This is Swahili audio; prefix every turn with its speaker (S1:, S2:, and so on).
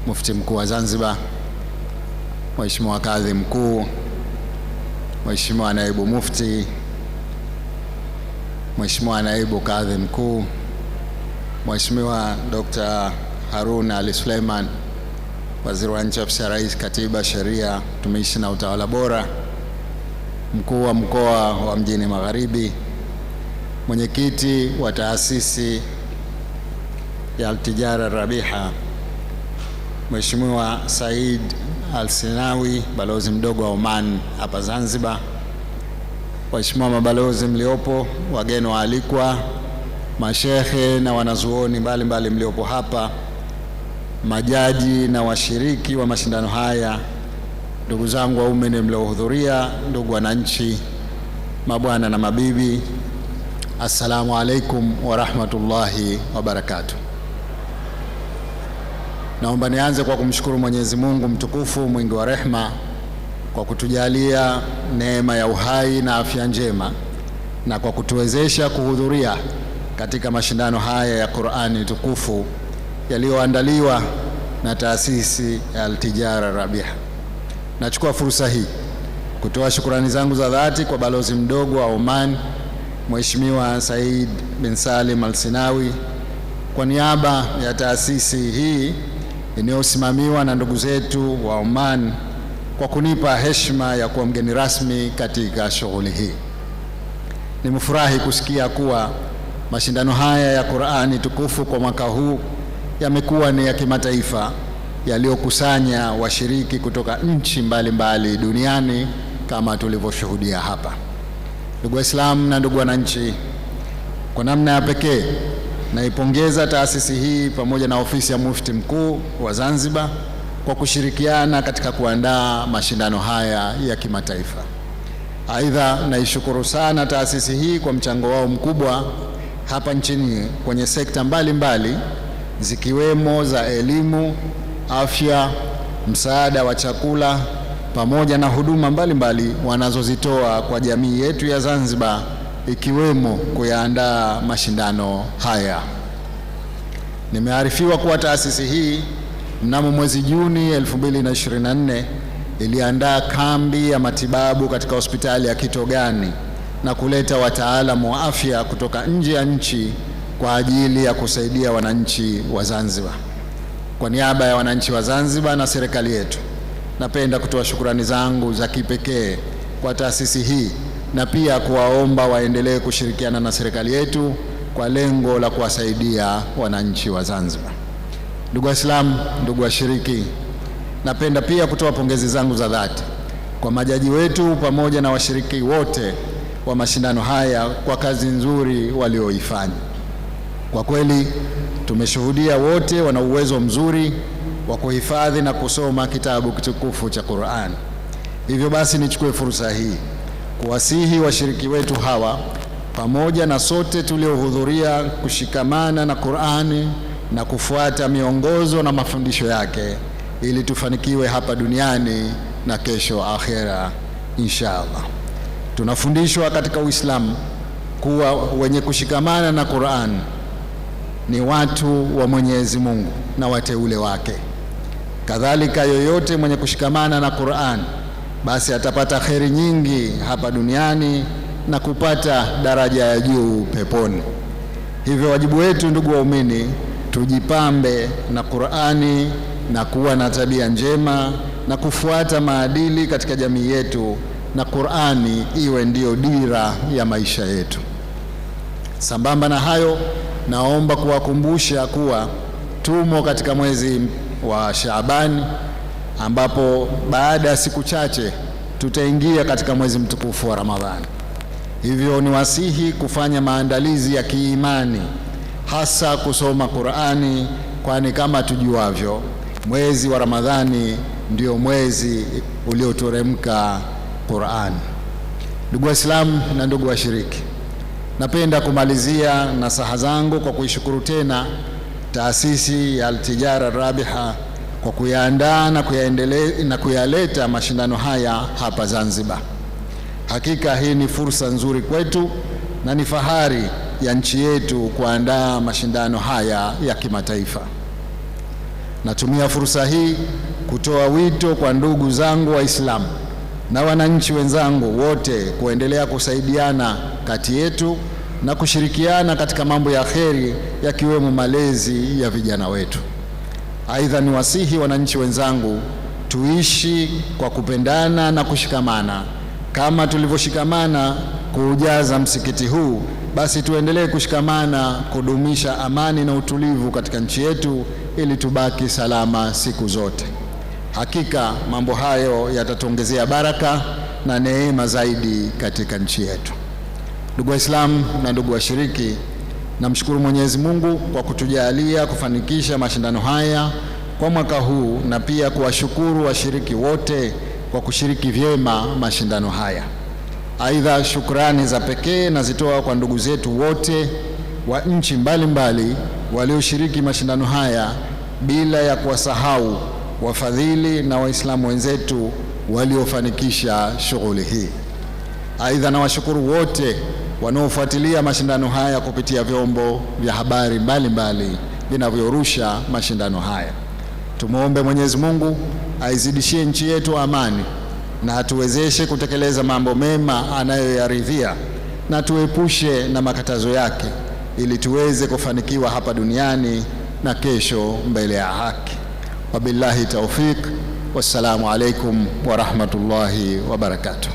S1: Mufti Mkuu wa Zanzibar, Mheshimiwa Kadhi Mkuu, Mheshimiwa Naibu Mufti, Mheshimiwa Naibu Kadhi Mkuu, Mheshimiwa Dr. Harun Ali Suleiman, Waziri wa Nchi Ofisi ya Rais, Katiba, Sheria, Utumishi na Utawala Bora, Mkuu wa Mkoa wa Mjini Magharibi, Mwenyekiti wa Taasisi ya Al-Tijara Rabiha, Mheshimiwa Said Al-Sinawi, balozi mdogo wa Oman hapa Zanzibar, waheshimiwa mabalozi mliopo, wageni waalikwa, mashehe na wanazuoni mbalimbali mliopo hapa, majaji na washiriki wa mashindano haya, ndugu zangu waumini mliohudhuria, ndugu wananchi, mabwana na mabibi, assalamu alaikum wa rahmatullahi wa barakatuh. Naomba nianze kwa kumshukuru Mwenyezi Mungu mtukufu mwingi wa rehema kwa kutujalia neema ya uhai na afya njema na kwa kutuwezesha kuhudhuria katika mashindano haya ya Qur'ani tukufu yaliyoandaliwa na taasisi ya Al-Tijara Rabiha. Nachukua fursa hii kutoa shukrani zangu za dhati kwa balozi mdogo wa Oman, Mheshimiwa Said bin Salim Al-Sinawi, kwa niaba ya taasisi hii inayosimamiwa na ndugu zetu wa Oman kwa kunipa heshima ya kuwa mgeni rasmi katika shughuli hii. Nimefurahi kusikia kuwa mashindano haya ya Qur'ani tukufu kwa mwaka huu yamekuwa ni ya kimataifa yaliyokusanya washiriki kutoka nchi mbalimbali duniani kama tulivyoshuhudia hapa. Ndugu Waislamu na ndugu wananchi, kwa namna ya pekee naipongeza taasisi hii pamoja na ofisi ya Mufti Mkuu wa Zanzibar kwa kushirikiana katika kuandaa mashindano haya ya kimataifa. Aidha, naishukuru sana taasisi hii kwa mchango wao mkubwa hapa nchini kwenye sekta mbalimbali zikiwemo za elimu, afya, msaada wa chakula pamoja na huduma mbalimbali wanazozitoa kwa jamii yetu ya Zanzibar, ikiwemo kuyaandaa mashindano haya. Nimearifiwa kuwa taasisi hii mnamo mwezi Juni 2024 iliandaa kambi ya matibabu katika hospitali ya Kitogani na kuleta wataalamu wa afya kutoka nje ya nchi kwa ajili ya kusaidia wananchi wa Zanzibar. Kwa niaba ya wananchi wa Zanzibar na serikali yetu, napenda kutoa shukrani zangu za kipekee kwa taasisi hii na pia kuwaomba waendelee kushirikiana na serikali yetu kwa lengo la kuwasaidia wananchi wa Zanzibar. Ndugu Waislamu, ndugu washiriki, napenda pia kutoa pongezi zangu za dhati kwa majaji wetu pamoja na washiriki wote wa mashindano haya kwa kazi nzuri walioifanya. Kwa kweli tumeshuhudia wote wana uwezo mzuri wa kuhifadhi na kusoma kitabu kitukufu cha Qur'an. Hivyo basi nichukue fursa hii kuwasihi washiriki wetu hawa pamoja na sote tuliohudhuria kushikamana na Qur'ani na kufuata miongozo na mafundisho yake ili tufanikiwe hapa duniani na kesho akhera inshallah. Tunafundishwa katika Uislamu kuwa wenye kushikamana na Qur'an ni watu wa Mwenyezi Mungu na wateule wake. Kadhalika yoyote mwenye kushikamana na Qur'an basi atapata kheri nyingi hapa duniani na kupata daraja ya juu peponi. Hivyo wajibu wetu, ndugu waumini, tujipambe na Qur'ani na kuwa na tabia njema na kufuata maadili katika jamii yetu, na Qur'ani iwe ndiyo dira ya maisha yetu. Sambamba na hayo, naomba kuwakumbusha kuwa tumo katika mwezi wa Shaaban ambapo baada ya siku chache tutaingia katika mwezi mtukufu wa Ramadhani. Hivyo ni wasihi kufanya maandalizi ya kiimani, hasa kusoma Qur'ani, kwani kama tujuavyo mwezi wa Ramadhani ndio mwezi ulioteremka Qur'an. Ndugu Waislamu na ndugu washiriki, napenda kumalizia nasaha zangu kwa kuishukuru tena taasisi ya Al-Tijara Rabiha kwa kuyaandaa na kuyaleta mashindano haya hapa Zanzibar. Hakika hii ni fursa nzuri kwetu na ni fahari ya nchi yetu kuandaa mashindano haya ya kimataifa. Natumia fursa hii kutoa wito kwa ndugu zangu Waislamu na wananchi wenzangu wote kuendelea kusaidiana kati yetu na kushirikiana katika mambo ya kheri yakiwemo malezi ya vijana wetu. Aidha, ni wasihi wananchi wenzangu tuishi kwa kupendana na kushikamana kama tulivyoshikamana kuujaza msikiti huu, basi tuendelee kushikamana kudumisha amani na utulivu katika nchi yetu ili tubaki salama siku zote. Hakika mambo hayo yatatuongezea baraka na neema zaidi katika nchi yetu. Ndugu Waislamu na ndugu washiriki, namshukuru Mwenyezi Mungu kwa kutujalia kufanikisha mashindano haya kwa mwaka huu na pia kuwashukuru washiriki wote kwa kushiriki vyema mashindano haya. Aidha, shukrani za pekee nazitoa kwa ndugu zetu wote wa nchi mbalimbali walioshiriki mashindano haya, bila ya kuwasahau wafadhili na Waislamu wenzetu waliofanikisha shughuli hii. Aidha, na washukuru wote wanaofuatilia mashindano haya kupitia vyombo vya habari mbalimbali vinavyorusha mashindano haya. Tumuombe Mwenyezi Mungu aizidishie nchi yetu amani na atuwezeshe kutekeleza mambo mema anayoyaridhia na tuepushe na makatazo yake ili tuweze kufanikiwa hapa duniani na kesho mbele ya haki. Wabillahi tawfik. Wassalamu alaikum wa rahmatullahi wa barakatuh.